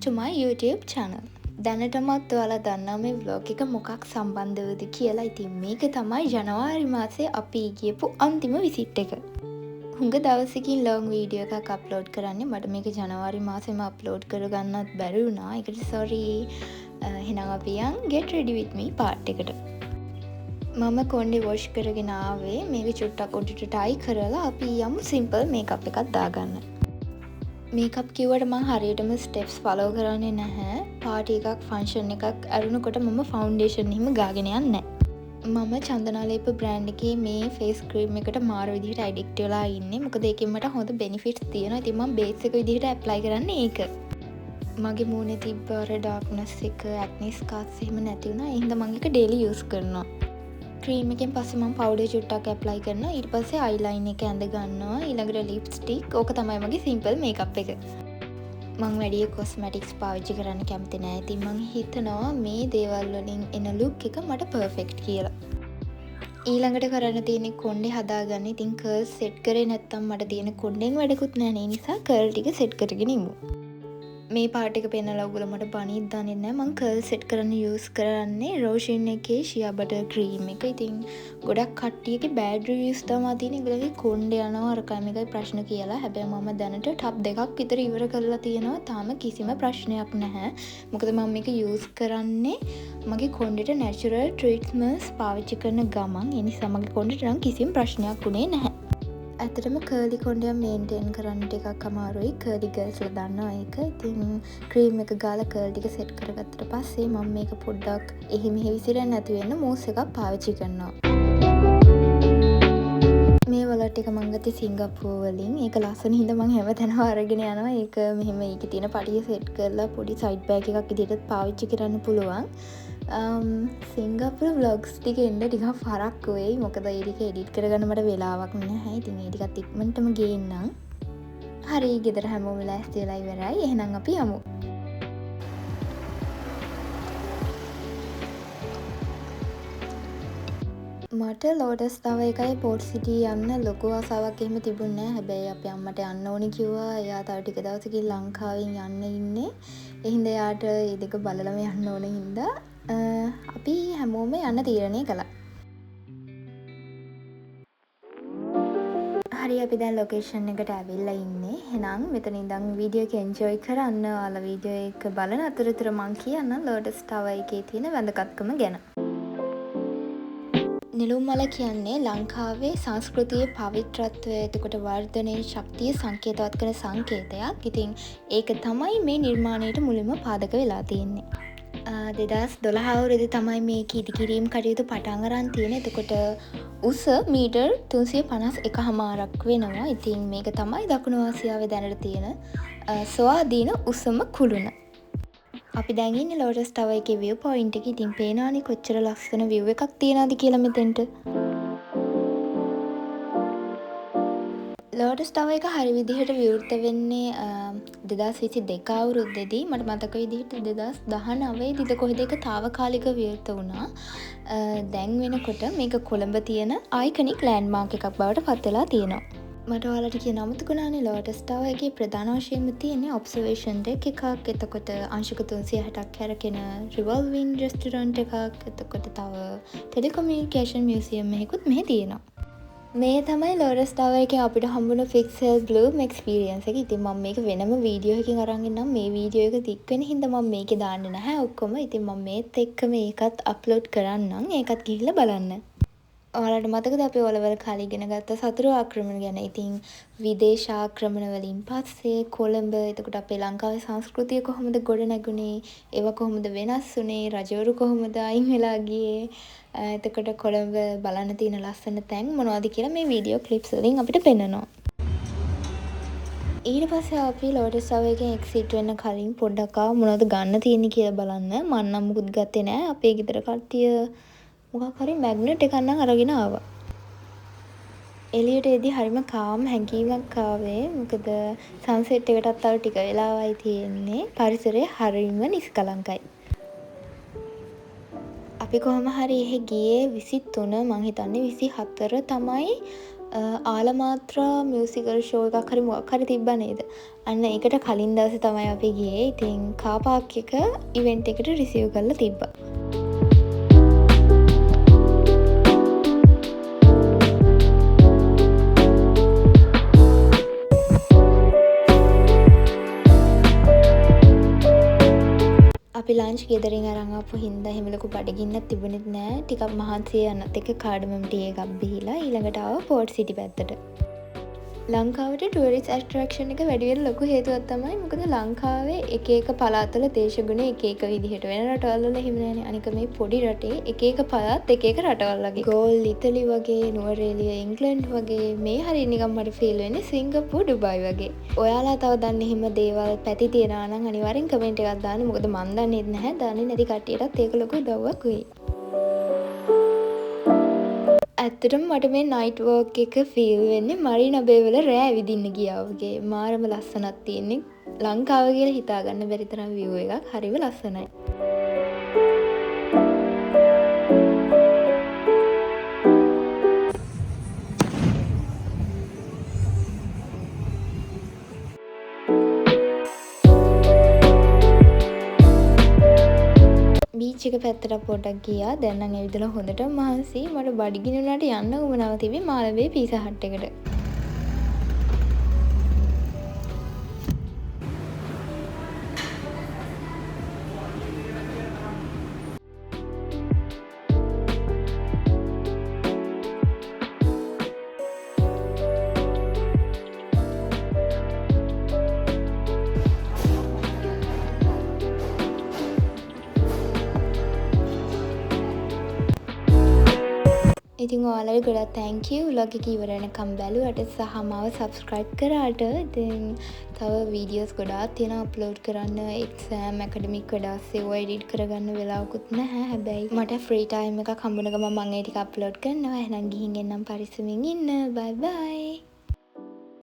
to my YouTube channel. දැනටමත් ඔයාලා දන්නා මේ vlog එක මොකක් සම්බන්ධවද කියලා. ඉතින් මේක තමයි ජනවාරි මාසේ අපි ගියපු අන්තිම විසිට් එක. හුඟ දවසකින් ලොං වීඩියෝ එකක් අප්ලෝඩ් කරන්නේ. මට මේක ජනවාරි මාසෙම අප්ලෝඩ් කරගන්නත් බැරි වුණා. ඒකට sorry. එහෙනම් අපි යන් get ready with me part එකට. මම කොණ්ඩේ වොෂ් කරගෙන ආවේ. මේක චුට්ටක් උඩට ටයි කරලා අපි යමු සිම්පල් මේකප් එකක් දාගන්න. මේකප් කිව්වට මම හරියටම ස්ටෙප්ස් ෆලෝ කරන්නේ නැහැ. පාටි එකක් ෆන්ක්ෂන් එකක් අරුණකොට මම ෆවුන්ඩේෂන් එහෙම ගාගෙන යන්නේ නැහැ. මම චන්දනාලේප බ්‍රෑන්ඩ් එකේ මේ ෆේස් ක්‍රීම් එකට මාර විදිහට ඇඩික්ට් වෙලා ඉන්නේ. මොකද ඒකෙන් මට හොඳ බෙනිෆිට්ස් තියෙනවා. ඉතින් මම බේස් එක විදිහට ඇප්ලයි කරන්නේ ඒක. මගේ මූණේ තිබ්බ අර ඩාර්ක්නස් එක, ඇක්නි ස්කාර්ස් එහෙම නැති වුණා. ඒ හින්දා මම ඒක ඩේලි යූස් කරනවා. ක්‍රීම් එකෙන් පස්සේ මම පවුඩර් චුට්ටක් ඇප්ලයි කරනවා. ඊට පස්සේ අයිලයින් එක ඇඳ ගන්නවා. ඊළඟට ලිප්ස්ටික්. ඕක තමයි මගේ සිම්පල් මේකප් එක. මම වැඩි කොස්මැටික්ස් පාවිච්චි කරන්න කැමති නෑ. ඉතින් මම හිතනවා මේ දේවල් වලින් එන ලුක් එක මට පර්ෆෙක්ට් කියලා. ඊළඟට කරන්න තියෙන්නේ කොණ්ඩේ හදාගන්න. ඉතින් කර්ල්ස් සෙට් කරේ නැත්තම් මට තියෙන කොණ්ඩෙන් වැඩකුත් නෑ. ඒ නිසා කර්ල් ටික සෙට් කරගෙන ඉමු. මේ පාට එක පෙන්නලා ඔයගොල්ලෝ මට බනිත් දන්නේ නැහැ. මම කර්ල් සෙට් කරන්න යූස් කරන්නේ රෝෂන් එකේ ෂියා බටර් ක්‍රීම් එක. ඉතින් ගොඩක් කට්ටියගේ බෑඩ් රිවිව්ස් තමයි තියෙන. ඒගොල්ලෝගේ කොණ්ඩේ යනවා අරකයි මේකයි ප්‍රශ්න කියලා. හැබැයි මම දැනට ටප් දෙකක් විතර ඉවර කරලා තියෙනවා. තාම කිසිම ප්‍රශ්නයක් නැහැ. මොකද මම මේක යූස් කරන්නේ මගේ කොණ්ඩේට නැචරල් ට්‍රීට්මන්ට්ස් පාවිච්චි කරන ගමන්. ඒ නිසා මගේ කොණ්ඩේට නම් කිසිම ප්‍රශ්නයක් උනේ නැහැ. ඇත්තටම කර්ලි කොණ්ඩයක් මේන්ටේන් කරන්න ටිකක් අමාරුයි. කර්ලි ගර්ල්ස්ලා දන්නවා ඒක. ඉතින් ක්‍රීම් එක ගාලා කර්ල් ටික සෙට් කරගත්තට පස්සේ මම මේක පොඩ්ඩක් එහෙ මෙහෙ විසිරෙන්නේ නැති වෙන්න මූස් එකක් පාවිච්චි කරනවා. මේ වලට් එක මම ගත්තේ සිංගප්පූර් වලින්. ඒක ලස්සන හින්දා මම හැමතැනම අරගෙන යනවා. ඒක මෙහෙම ඒකේ තියෙන පටිය සෙට් කරලා පොඩි සයිඩ් බෑග් එකක් විදිහට පාවිච්චි කරන්න පුළුවන්. සිංගප්පූර් vlogs ටික එන්න ටිකක් ෆරක් වෙයි. මොකද ඒ ටික එඩිට් කරගන්න මට වෙලාවක් නැහැ. ඉතින් ඒ ටිකත් ඉක්මනටම ගේන්නම්. හරි, ගෙදර හැමෝම ලෑස්ති වෙලා ඉවරයි. එහෙනම් අපි යමු. මට ලෝටස් තව එකයි පෝට් සිටි යන්න ලොකු ආසාවක් එහෙම තිබුණේ නැහැ. හැබැයි අපේ අම්මට යන්න ඕනි කිව්වා. එයා තව ටික දවසකින් ලංකාවෙන් යන්න ඉන්නේ. ඒ හින්දා එයාට මේ දෙක බලලම යන්න ඕන හින්දා අපි හැමෝම යන්න තීරණය කළා. හරි, අපි දැන් ලොකේෂන් එකට ඇවිල්ලා ඉන්නේ. එහෙනම් මෙතන ඉඳන් වීඩියෝ එක එන්ජොයි කරන්න. ඔයාලා වීඩියෝ එක බලන අතරතුර මම කියන්නම් ලෝටස් ටවර් එකේ තියෙන වැදගත්කම ගැන. නිලුම් මල කියන්නේ ලංකාවේ සංස්කෘතියේ පවිත්‍රත්වය, එතකොට වර්ධනයේ ශක්තිය සංකේතවත් කරන සංකේතයක්. ඉතින් ඒක තමයි මේ නිර්මාණයට මුලින්ම පාදක වෙලා තියෙන්නේ. 2012 අවුරුද්දේ තමයි මේක ඉදිකිරීම් කටයුතු පටන් අරන් තියෙන්නේ. එතකොට උස මීටර් 351 වෙනවා. ඉතින් මේක තමයි දකුණු ආසියාවේ දැනට තියෙන ස්වාධීන උසම කුළුණ. අපි දැන් ඉන්නේ ලෝටස් ටවර් එකේ view point එකේ. ඉතින් පේනවානේ කොච්චර ලස්සන view එකක් තියනවාද කියලා මෙතෙන්ට. ලෝටස් ටවර් එක හරි විදිහට විවෘත වෙන්නේ 2022 අවුරුද්දේදී. මට මතක විදිහට 2019 දී කොහෙද ඒක తాවකාලික විවෘත වුණා. දැන් වෙනකොට මේක කොළඹ තියෙන අයිකනික් ලෑන්ඩ්මාර්ක් එකක් බවට පත් වෙලා තියෙනවා. මට ඔයාලට කියන අමතකුණානේ ලෝටස් ටවර් එකේ ප්‍රධාන වශයෙන්ම තියෙන්නේ ඔබ්සර්වේෂන් ඩෙක් එකක්. එතකොට අංශක 360ක් හැරගෙන රිවොල්වින් රෙස්ටොරන්ට් එකක්. එතකොට තව ටෙලිකමියුනිකේෂන් මියුසියම් එකකුත් මෙහි තියෙනවා. මේ තමයි ලෝටස් ටවර් එකේ අපිට හම්බුන ෆික්සල් බ්ලූම් එක්ස්පීරියන්ස් එක. ඉතින් මම මේක වෙනම වීඩියෝ එකකින් අරන් ඉන්නම්. මේ වීඩියෝ එක දික් වෙන හින්දා මම මේකේ දාන්නේ නැහැ ඔක්කොම. ඉතින් මම මේත් එක්කම ඒකත් අප්ලෝඩ් කරන්නම්. ඒකත් ගිහිල්ලා බලන්න. ඔයාලට මතකද අපි ඔලවල් කාලේ ඉගෙන ගත්ත සතුරු ආක්‍රමණ ගැන? ඉතින් විදේශ ආක්‍රමණ වලින් පස්සේ කොළඹ, එතකොට අපේ ලංකාවේ සංස්කෘතිය කොහොමද ගොඩ නැගුණේ? ඒවා කොහොමද වෙනස් වුණේ? රජවරු කොහොමද අයින් වෙලා ගියේ? එතකොට කොළඹ බලන්න තියෙන ලස්සන තැන් මොනවද කියලා මේ වීඩියෝ ක්ලිප්ස් වලින් අපිට පෙන්නනවා. ඊට පස්සේ අපි ලෝටස් ටවර් එකෙන් එක්සිට් වෙන්න කලින් පොඩ්ඩක් මොනවද ගන්න තියෙන්නේ කියලා බලන්න. මම නම් මුකුත් ගත්තේ නෑ. අපේ ගෙදර කට්ටිය මොකක් හරි මැග්නට් එකක් නම් අරගෙන ආවා. එළියට එද්දි හරිම කාම් හැඟීමක් ආවේ. මොකද සන්සෙට් එකටත් තව ටික වෙලාවයි තියෙන්නේ. පරිසරය හරිම නිස්කලංකයි. අපි කොහොම හරි එහෙ ගියේ 23 මං හිතන්නේ 24 තමයි ආලමාත්‍රා මියසිකල් ෂෝ එකක් හරි මොකක් හරි තිබ්බ නේද? අන්න ඒකට කලින් දවසේ තමයි අපි ගියේ. ඉතින් කාර් පාක් එක ඉවෙන්ට් එකට රිසීව් කරලා තිබ්බා. අපි ලන්ච් ගෙදරින් අරන් ආපු හින්දා එහෙම ලොකු බඩගින්නක් තිබුණෙත් නෑ. ටිකක් මහන්සි යන්නත් එක්ක කාඩමම් ටී එකක් බීලා ඊළඟට ආවා පෝර්ට් සිටි පැත්තට. ලංකාවට ටුවරිස්ට් ඇට්‍රැක්ෂන් එක වැඩි වෙන්න ලොකු හේතුවක් තමයි මොකද ලංකාවේ එක එක පළාත්වල දේශගුණ එක එක විදිහට වෙන රටවල් වල එහෙම නෑනේ. අනික මේ පොඩි රටේ එක එක පළාත් එක එක රටවල් වගේ. ගෝල් ඉතලි වගේ, නුවරඑළිය ඉංග්ලන්ඩ් වගේ මේ හරිය නිකන් මට ෆීල් වෙන්නේ සිංගප්පූර් ඩුබායි වගේ. ඔයාලා තව දන්නේ එහෙම දේවල් පැති තියනවා නම් අනිවාර්යෙන් කමෙන්ට් එකක් දාන්න. මොකද මන් දන්නේ නැහැ. දන්නේ නැති කට්ටියටත් ඒක ලොකු උදව්වක් වෙයි. ඇත්තටම මට මේ නයිට් වෝක් එක ෆීල් වෙන්නේ මරීනා බේ වල රෑ ඇවිදින්න ගියා වගේ. මාරම ලස්සනක් තියෙන්නේ. ලංකාව කියලා හිතාගන්න බැරි තරම් view එකක්. හරිම ලස්සනයි. බීච් එක පැත්තට පොඩක් ගියා. දැන් නම් ඇවිදලා හොඳටම මහන්සි. මට බඩගිනි වුණාට යන්න උවමනාව තිබේ මාළඹේ පීසා හට් එකට. ඉතින් ඔයාලට ගොඩක් thank you vlog එක ඉවර වෙනකම් බැලුවට සහ මාව subscribe කරාට. ඉතින් තව වීඩියෝස් ගොඩාක් තියෙනවා අප්ලෝඩ් කරන්න. exam academic වැඩ ඒවා edit කරගන්න වෙලාවකුත් නැහැ. හැබැයි මට free time එකක් හම්බුන ගමන් මම ඒ ටික අප්ලෝඩ් කරනවා. එහෙනම් ගිහින් එන්නම් පරිස්සමින් ඉන්න. bye bye.